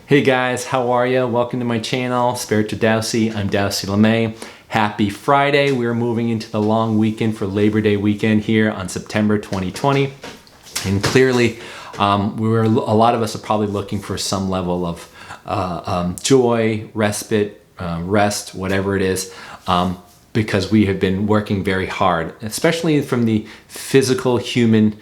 Hey guys, how are you? Welcome to my channel, Spirit to Dowsey. I'm Dowsey LeMay. Happy Friday. We're moving into the long weekend for Labor Day weekend here on September 2020. And clearly, a lot of us are probably looking for some level of joy, respite, rest, whatever it is, because we have been working very hard, especially from the physical human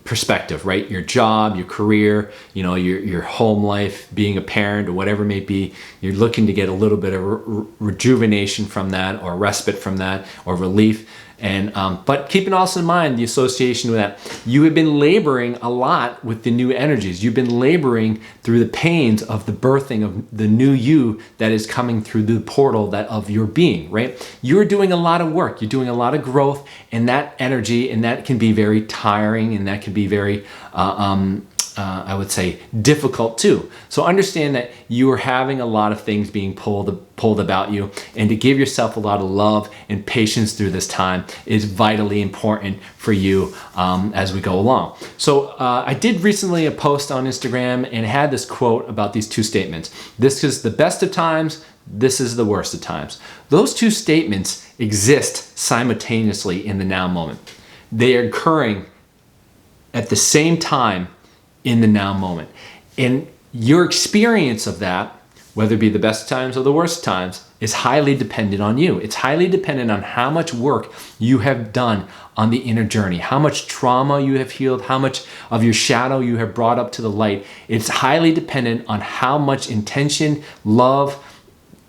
perspective, right? Your job, your career, your home life, being a parent or whatever it may be, you're looking to get a little bit of rejuvenation from that, or respite from that, or relief. And but keeping also in mind the association with that, you have been laboring a lot with the new energies. You've been laboring through the pains of the birthing of the new you that is coming through the portal of your being, right? You're doing a lot of work. You're doing a lot of growth, and that energy, and that can be very tiring, and that can be very I would say difficult too. So understand that you are having a lot of things being pulled about you, and to give yourself a lot of love and patience through this time is vitally important for you as we go along. So I did recently a post on Instagram and had this quote about these two statements. This is the best of times. This is the worst of times. Those two statements exist simultaneously in the now moment. They are occurring at the same time in the now moment. And your experience of that, whether it be the best times or the worst times, is highly dependent on you. It's highly dependent on how much work you have done on the inner journey, how much trauma you have healed, how much of your shadow you have brought up to the light. It's highly dependent on how much intention, love,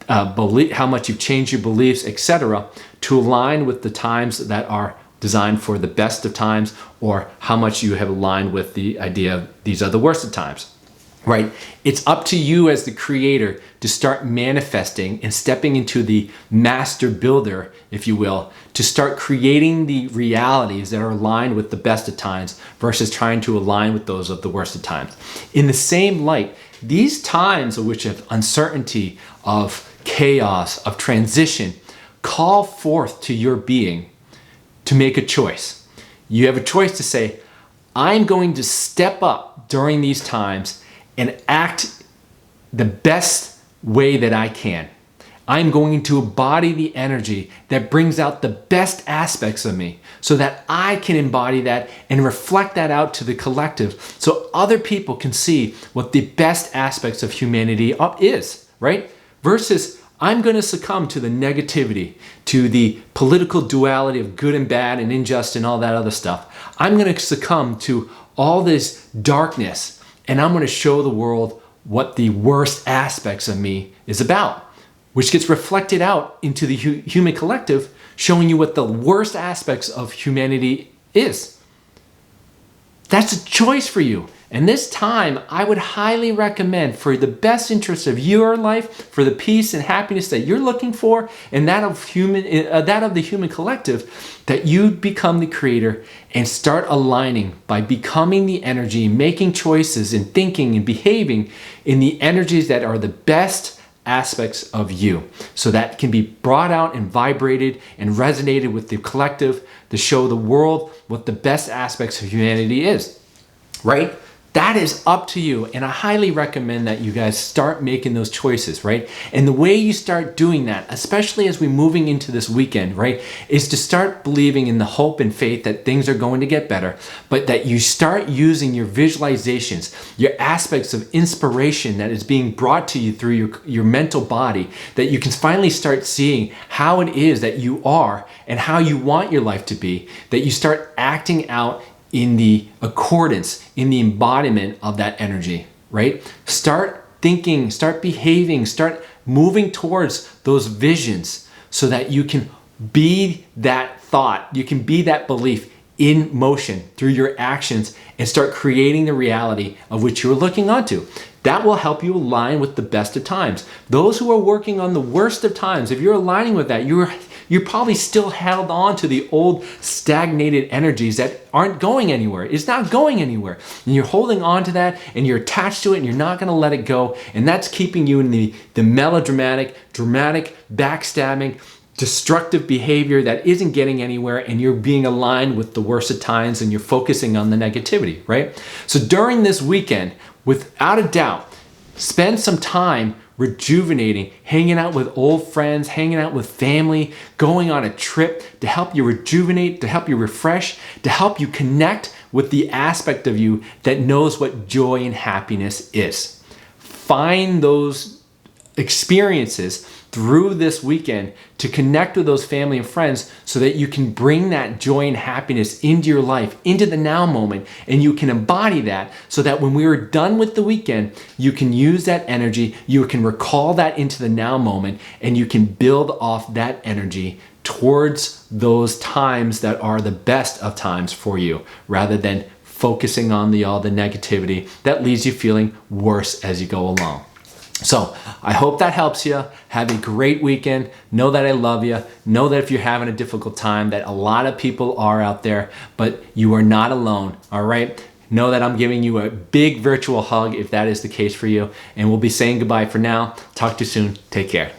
belief, how much you've changed your beliefs, etc., to align with the times that are designed for the best of times, or how much you have aligned with the idea of these are the worst of times, right? It's up to you as the creator to start manifesting and stepping into the master builder, if you will, to start creating the realities that are aligned with the best of times versus trying to align with those of the worst of times. In the same light, these times of which of uncertainty, of chaos, of transition, call forth to your being to make a choice. You have a choice to say, I'm going to step up during these times and act the best way that I can. I'm going to embody the energy that brings out the best aspects of me so that I can embody that and reflect that out to the collective so other people can see what the best aspects of humanity is, right? Versus I'm going to succumb to the negativity, to the political duality of good and bad and unjust and all that other stuff. I'm going to succumb to all this darkness, and I'm going to show the world what the worst aspects of me is about, which gets reflected out into the human collective, showing you what the worst aspects of humanity is. That's a choice for you. And this time, I would highly recommend, for the best interest of your life, for the peace and happiness that you're looking for, and that of the human collective, that you become the creator and start aligning by becoming the energy, making choices and thinking and behaving in the energies that are the best aspects of you, so that can be brought out and vibrated and resonated with the collective to show the world what the best aspects of humanity is, right? That is up to you, and I highly recommend that you guys start making those choices, right? And the way you start doing that, especially as we're moving into this weekend, right, is to start believing in the hope and faith that things are going to get better, but that you start using your visualizations, your aspects of inspiration that is being brought to you through your mental body, that you can finally start seeing how it is that you are and how you want your life to be, that you start acting out in the accordance, in the embodiment of that energy, right? Start thinking, start behaving, start moving towards those visions so that you can be that thought, you can be that belief in motion through your actions and start creating the reality of which you're looking onto. That will help you align with the best of times. Those who are working on the worst of times, if you're aligning with that, you're probably still held on to the old stagnated energies that aren't going anywhere. It's not going anywhere. And you're holding on to that, and you're attached to it, and you're not going to let it go. And that's keeping you in the melodramatic, dramatic, backstabbing, destructive behavior that isn't getting anywhere, and you're being aligned with the worst of times, and you're focusing on the negativity, right? So during this weekend, without a doubt, Spend some time rejuvenating, hanging out with old friends, hanging out with family, going on a trip to help you rejuvenate, to help you refresh, to help you connect with the aspect of you that knows what joy and happiness is. Find those experiences through this weekend to connect with those family and friends so that you can bring that joy and happiness into your life, into the now moment, and you can embody that so that when we are done with the weekend, you can use that energy, you can recall that into the now moment, and you can build off that energy towards those times that are the best of times for you, rather than focusing on all the negativity that leaves you feeling worse as you go along. So I hope that helps you. Have a great weekend. Know that I love you. Know that if you're having a difficult time, that a lot of people are out there, but you are not alone, all right? Know that I'm giving you a big virtual hug if that is the case for you. And we'll be saying goodbye for now. Talk to you soon. Take care.